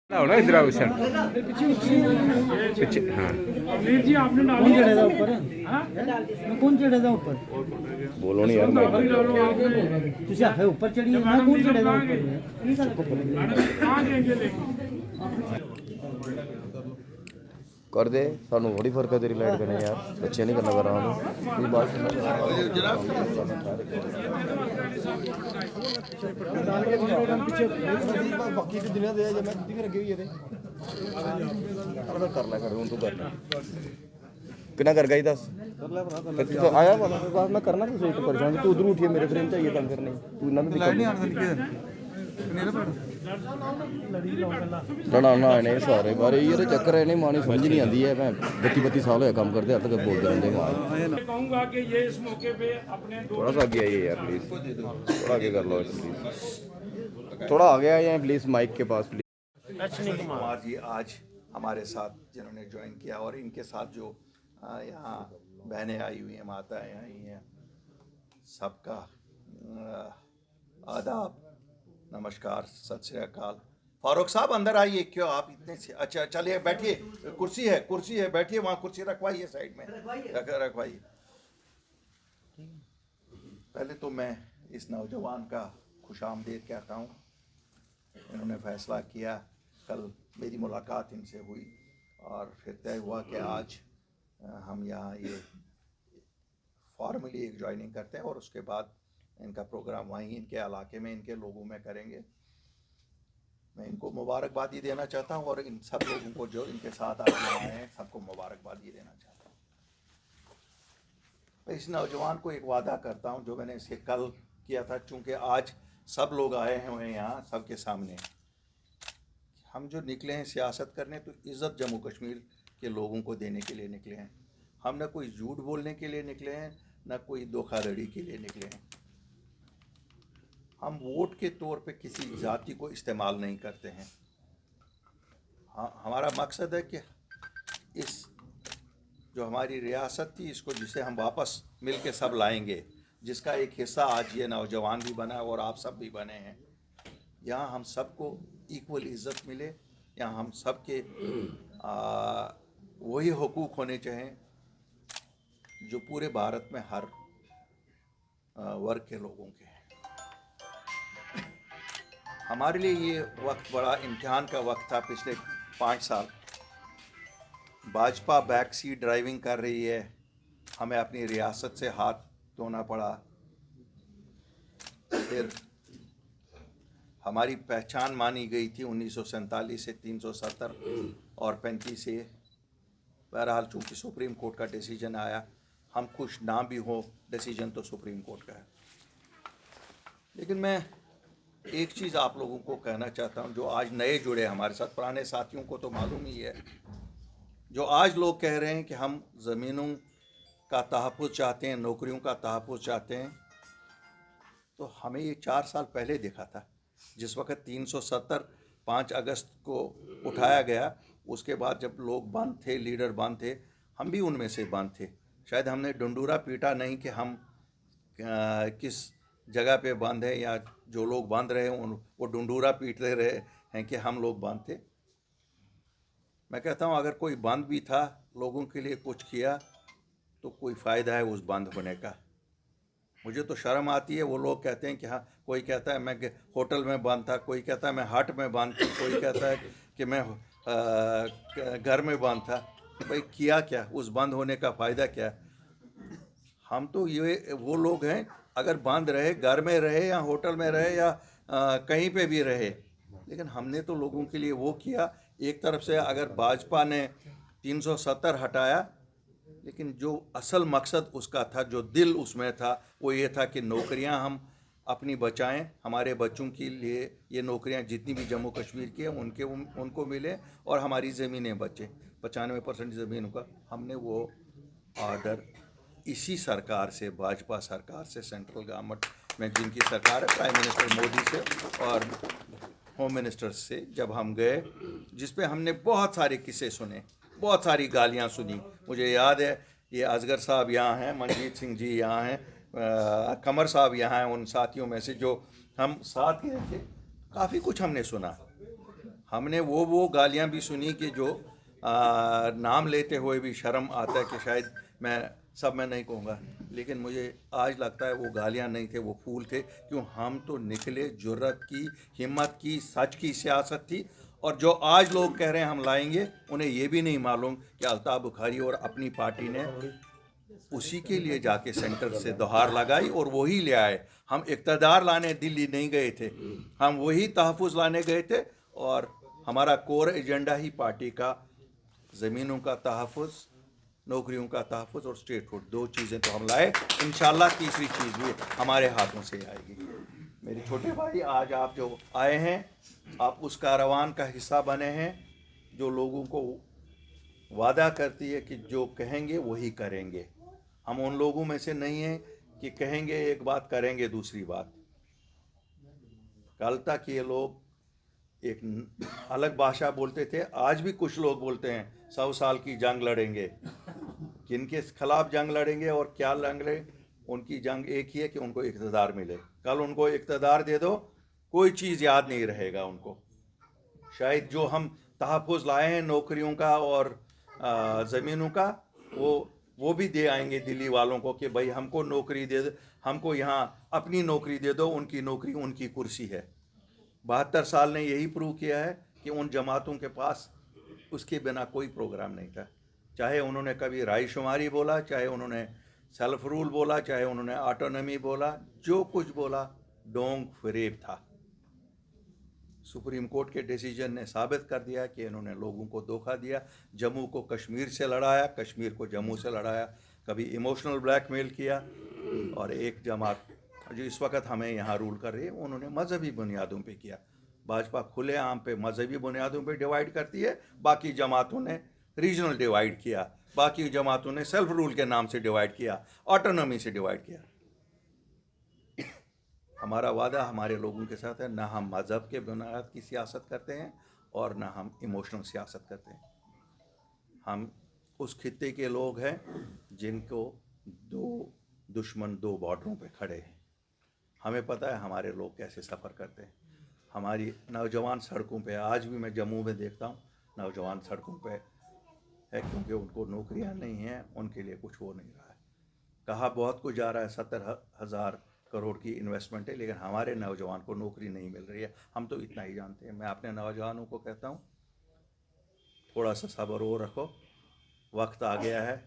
ना इधर आओ सर पीछे हाँ वीर जी आपने डाली कौन चढ़ेगा ऊपर हाँ मैं कौन चढ़ेगा ऊपर बोलो नहीं यार मैं तुझे आखे ऊपर चढ़ी है मैं कौन चढ़ेगा ऊपर कहाँ गएंगे लेकिन कर दे सानू बड़ी फर्क है तेरी लाइट करने यार अच्छे नहीं करना कर रहा हूँ ये बात बाकी की दुनिया दे मैं दिख रखी हुई है अरे कर ले कर तू कर ले कितना कर गई 10 तो आया बात मैं करना तो सही तो परेशान तू उधर उठिए मेरे फ्रेम चाहिए तंग करने तू ना भी लाइट नहीं आने लड़ाना नहीं सारे बारे ये चक्कर है नहीं मानी समझ नहीं आती है मैं 32 साल होया काम करते हद तक बोलते रहते मैं कहूँगा कि ये इस मौके पे अपने थोड़ा सा आगे आइए यार प्लीज थोड़ा आगे कर लो प्लीज थोड़ा आगे आइए प्लीज माइक के पास प्लीज कुमार जी आज हमारे साथ जिन्होंने ज्वाइन किया और इनके साथ जो यहाँ बहनें आई हुई हैं, माताएं आई हैं, सबका आदाब, नमस्कार, सत श्री अकाल। फारूक साहब अंदर आइए, क्यों आप इतने से अच्छा चलिए बैठिए, कुर्सी है बैठिए, वहाँ कुर्सी रखवाइए साइड में रखवाइए। पहले तो मैं इस नौजवान का खुशामदीद कहता हूँ। इन्होंने फैसला किया, कल मेरी मुलाकात इनसे हुई और फिर तय हुआ कि आज हम यहाँ ये फॉर्मली एक ज्वाइनिंग करते हैं और उसके बाद इनका प्रोग्राम वहीं इनके इलाके में इनके लोगों में करेंगे। मैं इनको मुबारकबादी देना चाहता हूँ और इन सब लोगों को जो इनके साथ आज आए हैं सबको मुबारकबादी देना चाहता हूँ। मैं इस नौजवान को एक वादा करता हूँ जो मैंने इसके कल किया था, चूँकि आज सब लोग आए हैं यहाँ सबके सामने। हम जो निकले हैं सियासत करने तो इज़्ज़त जम्मू कश्मीर के लोगों को देने के लिए निकले हैं। हम न कोई झूठ बोलने के लिए निकले हैं, न कोई धोखाधड़ी के लिए निकले हैं। हम वोट के तौर पे किसी जाति को इस्तेमाल नहीं करते हैं। हाँ, हमारा मकसद है कि इस जो हमारी रियासत थी इसको जिसे हम वापस मिल के सब लाएंगे, जिसका एक हिस्सा आज ये नौजवान भी बना और आप सब भी बने हैं। यहाँ हम सबको इक्वल इज़्ज़त मिले, यहाँ हम सब के वही हुकूक होने चाहिए जो पूरे भारत में हर वर्ग के लोगों के हैं। हमारे लिए ये वक्त बड़ा इम्तिहान का वक्त था। पिछले 5 साल भाजपा बैक सीट ड्राइविंग कर रही है, हमें अपनी रियासत से हाथ धोना पड़ा। फिर हमारी पहचान मानी गई थी 1947 से 370 और 35 से। बहरहाल चूँकि सुप्रीम कोर्ट का डिसीजन आया, हम खुश ना भी हो, डिसीजन तो सुप्रीम कोर्ट का है। लेकिन मैं एक चीज़ आप लोगों को कहना चाहता हूं, जो आज नए जुड़े हमारे साथ, पुराने साथियों को तो मालूम ही है। जो आज लोग कह रहे हैं कि हम ज़मीनों का तहफ़्फ़ुज़ चाहते हैं, नौकरियों का तहफ़्फ़ुज़ चाहते हैं, तो हमें ये 4 साल पहले देखा था। जिस वक्त 370 5 अगस्त को उठाया गया, उसके बाद जब लोग बंद थे, लीडर बंद थे, हम भी उनमें से बंद थे। शायद हमने डंडूरा पीटा नहीं कि हम किस जगह पे बंद है, या जो लोग बंद रहे वो डंडूरा पीटते रहे हैं कि हम लोग बंद थे। मैं कहता हूँ अगर कोई बंद भी था, लोगों के लिए कुछ किया, तो कोई फ़ायदा है उस बंद होने का। मुझे तो शर्म आती है, वो लोग कहते हैं कि हाँ, कोई कहता है मैं होटल में बंद था, कोई कहता है मैं हट में बंद था, कोई कहता है कि मैं घर में बंद था। भाई किया क्या? उस बंद होने का फ़ायदा क्या? हम तो ये वो लोग हैं, अगर बंद रहे, घर में रहे या होटल में रहे या कहीं पे भी रहे, लेकिन हमने तो लोगों के लिए वो किया। एक तरफ से अगर भाजपा ने 370 हटाया, लेकिन जो असल मकसद उसका था, जो दिल उसमें था, वो ये था कि नौकरियां हम अपनी बचाएं, हमारे बच्चों के लिए ये नौकरियां जितनी भी जम्मू कश्मीर की हैं उनको मिले और हमारी ज़मीनें बचें। 95% ज़मीनों का हमने वो ऑर्डर इसी सरकार से, भाजपा सरकार से, सेंट्रल गवर्नमेंट में जिनकी सरकार है, प्राइम मिनिस्टर मोदी से और होम मिनिस्टर से जब हम गए, जिस पे हमने बहुत सारे किस्से सुने, बहुत सारी गालियां सुनी। मुझे याद है ये असगर साहब यहाँ हैं, मनजीत सिंह जी यहाँ हैं, कमर साहब यहाँ हैं, उन साथियों में से जो हम साथ गए थे। काफ़ी कुछ हमने सुना। हमने वो गालियां भी सुनी कि जो नाम लेते हुए भी शर्म आता है कि शायद मैं नहीं कहूँगा, लेकिन मुझे आज लगता है वो गालियां नहीं थे, वो फूल थे। क्यों? हम तो निकले, जुर्रत की, हिम्मत की, सच की सियासत थी। और जो आज लोग कह रहे हैं हम लाएंगे, उन्हें ये भी नहीं मालूम कि अल्ताफ़ बुखारी और अपनी पार्टी ने उसी के लिए जाके सेंटर से दोहार लगाई और वही ले आए। हम इक़्तिदार लाने दिल्ली नहीं गए थे, हम वही तहफ़्फ़ुज़ लाने गए थे। और हमारा कोर एजेंडा ही पार्टी का ज़मीनों का तहफ़्फ़ुज़, नौकरियों का तहफ़्फ़ुज़ और स्टेट फूड, 2 चीज़ें तो हम लाए। इंशाल्लाह तीसरी चीज़ भी हमारे हाथों से आएगी। मेरे छोटे भाई, आज आप जो आए हैं, आप उस कारवान का हिस्सा बने हैं जो लोगों को वादा करती है कि जो कहेंगे वही करेंगे। हम उन लोगों में से नहीं हैं कि कहेंगे एक बात, करेंगे दूसरी बात। कल तक ये लोग एक अलग भाषा बोलते थे, आज भी कुछ लोग बोलते हैं 100 साल की जंग लड़ेंगे। किनके खिलाफ जंग लड़ेंगे और क्या लड़ेंगे? उनकी जंग एक ही है कि उनको इक़्तिदार मिले। कल उनको इक़्तिदार दे दो, कोई चीज़ याद नहीं रहेगा उनको। शायद जो हम तहफ़्फ़ुज़ लाए हैं नौकरियों का और ज़मीनों का, वो भी दे आएंगे दिल्ली वालों को कि भाई हमको नौकरी दे दो, हमको यहाँ अपनी नौकरी दे दो। उनकी नौकरी उनकी कुर्सी है। 72 साल ने यही प्रूव किया है कि उन जमातों के पास उसके बिना कोई प्रोग्राम नहीं था। चाहे उन्होंने कभी रायशुमारी बोला, चाहे उन्होंने सेल्फ रूल बोला, चाहे उन्होंने ऑटोनॉमी बोला, जो कुछ बोला डोंग फरेब था। सुप्रीम कोर्ट के डिसीजन ने साबित कर दिया कि इन्होंने लोगों को धोखा दिया। जम्मू को कश्मीर से लड़ाया, कश्मीर को जम्मू से लड़ाया, कभी इमोशनल ब्लैकमेल किया। और एक जमात जो इस वक्त हमें यहाँ रूल कर रही है, उन्होंने मजहबी बुनियादों पे किया। भाजपा खुलेआम पे मजहबी बुनियादों पे डिवाइड करती है, बाकी जमातों ने रीजनल डिवाइड किया, बाकी जमातों ने सेल्फ रूल के नाम से डिवाइड किया, ऑटोनॉमी से डिवाइड किया। हमारा वादा हमारे लोगों के साथ है, ना हम मज़हब के बुनियाद की सियासत करते हैं और ना हम इमोशनल सियासत करते हैं। हम उस खित्ते के लोग हैं जिनको 2 दुश्मन 2 बॉर्डरों पे खड़े हैं। हमें पता है हमारे लोग कैसे सफ़र करते हैं। हमारी नौजवान सड़कों पे, आज भी मैं जम्मू में देखता हूँ, नौजवान सड़कों पे है क्योंकि उनको नौकरियाँ नहीं हैं, उनके लिए कुछ हो नहीं रहा है। कहा बहुत कुछ जा रहा है, 70,000 करोड़ की इन्वेस्टमेंट है, लेकिन हमारे नौजवान को नौकरी नहीं मिल रही है। हम तो इतना ही जानते हैं। मैं अपने नौजवानों को कहता हूँ, थोड़ा सा सब्र और रखो, वक्त आ गया है।